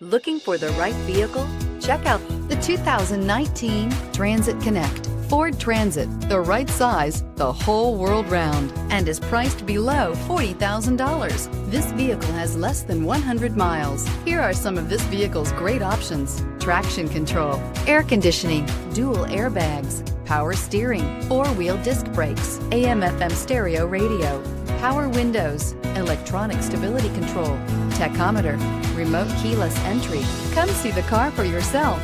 Looking for the right vehicle? Check out the 2019 Transit Connect. Ford Transit, the right size, the whole world round, and is priced below $40,000. This vehicle has less than 100 miles. Here are some of this vehicle's great options: traction control, air conditioning, dual airbags, power steering, four-wheel disc brakes, AM/FM stereo radio, power windows, electronic stability control, tachometer, remote keyless entry. Come see the car for yourself.